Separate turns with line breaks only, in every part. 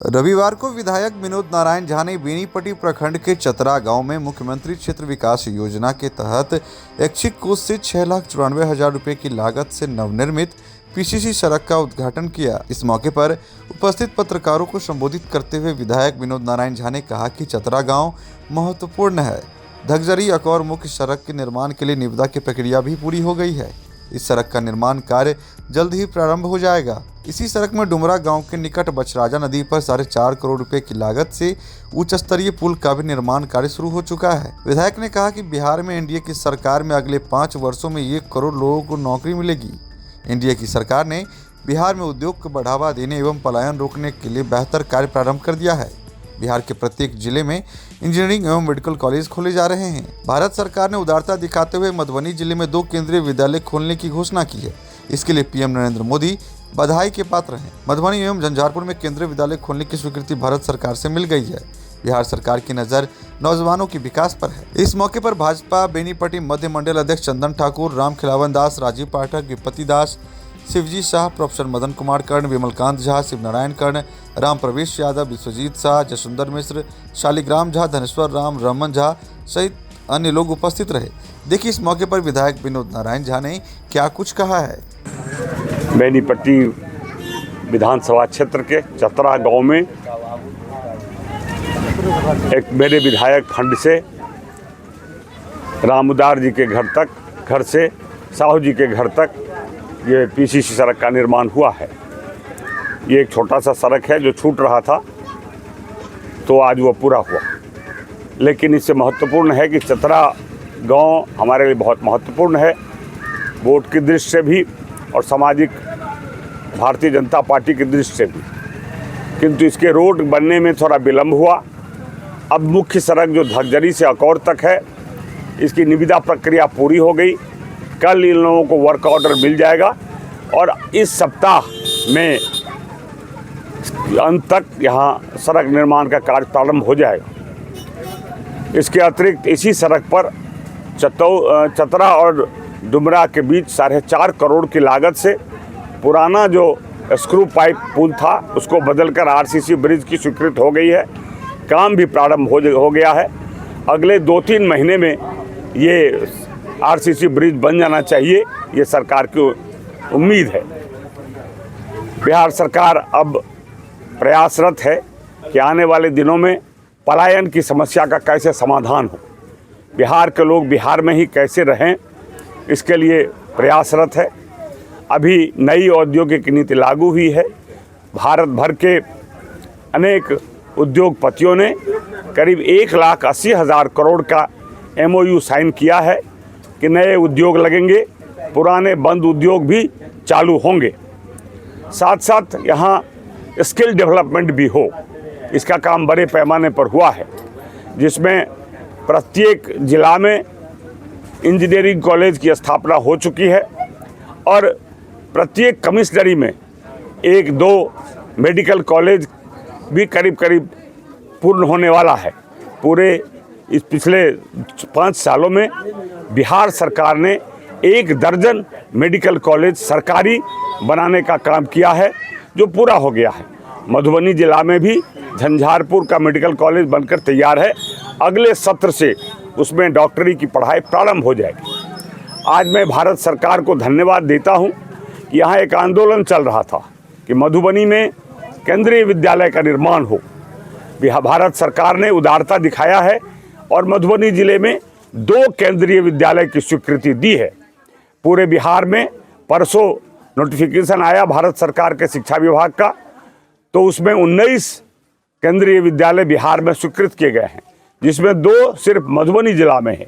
रविवार को विधायक विनोद नारायण झा ने बेनीपट्टी प्रखंड के चतरा गांव में मुख्यमंत्री क्षेत्र विकास योजना के तहत ऐच्छिक कोष से 6,94,000 रुपए की लागत से नवनिर्मित पीसीसी सड़क का उद्घाटन किया। इस मौके पर उपस्थित पत्रकारों को संबोधित करते हुए विधायक विनोद नारायण झा ने कहा कि चतरा गांव महत्वपूर्ण है। धगजरी अकौर मुख्य सड़क के निर्माण के लिए निविदा की प्रक्रिया भी पूरी हो गई है। इस सड़क का निर्माण कार्य जल्द ही प्रारंभ हो जाएगा। इसी सड़क में डुमरा गांव के निकट बचराजा नदी पर 4.5 करोड़ रुपए की लागत से उच्च स्तरीय पुल का भी निर्माण कार्य शुरू हो चुका है। विधायक ने कहा कि बिहार में एनडीए की सरकार में अगले 5 वर्षों में 1 करोड़ लोगों को नौकरी मिलेगी। एनडीए की सरकार ने बिहार में उद्योग को बढ़ावा देने एवं पलायन रोकने के लिए बेहतर कार्य प्रारंभ कर दिया है। बिहार के प्रत्येक जिले में इंजीनियरिंग एवं मेडिकल कॉलेज खोले जा रहे हैं। भारत सरकार ने उदारता दिखाते हुए मधुबनी जिले में 2 केंद्रीय विद्यालय खोलने की घोषणा की है। इसके लिए पीएम नरेंद्र मोदी बधाई के पात्र हैं। मधुबनी एवं झंझारपुर में केंद्रीय विद्यालय खोलने की स्वीकृति भारत सरकार से मिल गई है। बिहार सरकार की नज़र नौजवानों के विकास पर है। इस मौके पर भाजपा बेनीपट्टी मध्य मंडल अध्यक्ष चंदन ठाकुर, राम खिलावन दास, राजीव पाठक, विपति दास, शिवजी शाह, प्रोफेसर मदन कुमार कर्ण, विमलकांत झा, शिवनारायण कर्ण, राम प्रवेश यादव, विश्वजीत शाह, जसुंदर मिश्र, शालिग्राम झा, धनेश्वर राम, रमन झा सहित अन्य लोग उपस्थित रहे। देखिए इस मौके पर विधायक विनोद नारायण झा ने क्या कुछ कहा है।
बेनीपट्टी विधानसभा क्षेत्र के चतरा गांव में एक मेरे विधायक फंड से रामउदार जी के घर से साहू जी के घर तक ये पीसीसी सड़क का निर्माण हुआ है। ये एक छोटा सा सड़क है जो छूट रहा था, तो आज वो पूरा हुआ। लेकिन इससे महत्वपूर्ण है कि चतरा गांव हमारे लिए बहुत महत्वपूर्ण है, वोट की दृष्टि से भी और सामाजिक भारतीय जनता पार्टी की दृष्टि से भी। किंतु इसके रोड बनने में थोड़ा विलम्ब हुआ। अब मुख्य सड़क जो धगजरी से अकौर तक है, इसकी निविदा प्रक्रिया पूरी हो गई। कल इन लोगों को वर्क ऑर्डर मिल जाएगा और इस सप्ताह में अंत तक यहाँ सड़क निर्माण का कार्य प्रारंभ हो जाएगा। इसके अतिरिक्त इसी सड़क पर चतरा और डुमरा के बीच 4.5 करोड़ की लागत से पुराना जो स्क्रू पाइप पुल था उसको बदलकर आरसीसी ब्रिज की स्वीकृति हो गई है। काम भी प्रारंभ हो गया है। अगले 2-3 महीने में ये आरसीसी ब्रिज बन जाना चाहिए, ये सरकार की उम्मीद है। बिहार सरकार अब प्रयासरत है कि आने वाले दिनों में पलायन की समस्या का कैसे समाधान हो, बिहार के लोग बिहार में ही कैसे रहें, इसके लिए प्रयासरत है। अभी नई औद्योगिक नीति लागू हुई है। भारत भर के अनेक उद्योगपतियों ने करीब 1,80,000 करोड़ का MOU साइन किया है कि नए उद्योग लगेंगे, पुराने बंद उद्योग भी चालू होंगे। साथ साथ यहाँ स्किल डेवलपमेंट भी हो, इसका काम बड़े पैमाने पर हुआ है, जिसमें प्रत्येक जिला में इंजीनियरिंग कॉलेज की स्थापना हो चुकी है और प्रत्येक कमिश्नरी में 1-2 मेडिकल कॉलेज भी करीब करीब पूर्ण होने वाला है। पूरे इस पिछले 5 सालों में बिहार सरकार ने 1 दर्जन मेडिकल कॉलेज सरकारी बनाने का काम किया है, जो पूरा हो गया है। मधुबनी जिला में भी झंझारपुर का मेडिकल कॉलेज बनकर तैयार है। अगले सत्र से उसमें डॉक्टरी की पढ़ाई प्रारंभ हो जाएगी। आज मैं भारत सरकार को धन्यवाद देता हूं कि यहाँ एक आंदोलन चल रहा था कि मधुबनी में केंद्रीय विद्यालय का निर्माण हो। भारत सरकार ने उदारता दिखाया है और मधुबनी जिले में 2 केंद्रीय विद्यालय की स्वीकृति दी है। पूरे बिहार में परसों नोटिफिकेशन आया भारत सरकार के शिक्षा विभाग का, तो उसमें 19 केंद्रीय विद्यालय बिहार में स्वीकृत किए गए हैं, जिसमें 2 सिर्फ मधुबनी जिला में है।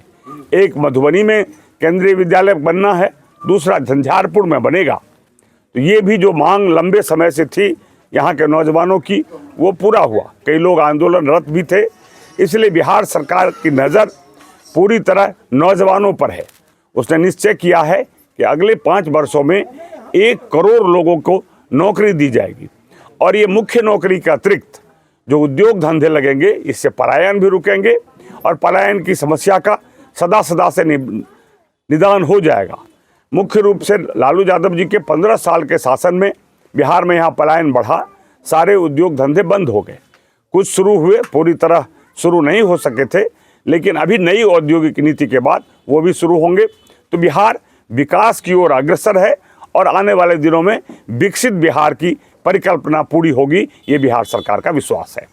एक मधुबनी में केंद्रीय विद्यालय बनना है, दूसरा झंझारपुर में बनेगा। तो ये भी जो मांग लंबे समय से थी यहाँ के नौजवानों की, वो पूरा हुआ। कई लोग आंदोलनरत भी थे, इसलिए बिहार सरकार की नज़र पूरी तरह नौजवानों पर है। उसने निश्चय किया है कि अगले 5 वर्षों में 1 करोड़ लोगों को नौकरी दी जाएगी और ये मुख्य नौकरी के अतिरिक्त जो उद्योग धंधे लगेंगे, इससे पलायन भी रुकेंगे और पलायन की समस्या का सदा से निदान हो जाएगा। मुख्य रूप से लालू यादव जी के 15 साल के शासन में बिहार में यहाँ पलायन बढ़ा, सारे उद्योग धंधे बंद हो गए। कुछ शुरू हुए, पूरी तरह शुरू नहीं हो सके थे, लेकिन अभी नई औद्योगिक नीति के बाद वो भी शुरू होंगे। तो बिहार विकास की ओर अग्रसर है और आने वाले दिनों में विकसित बिहार की परिकल्पना पूरी होगी, ये बिहार सरकार का विश्वास है।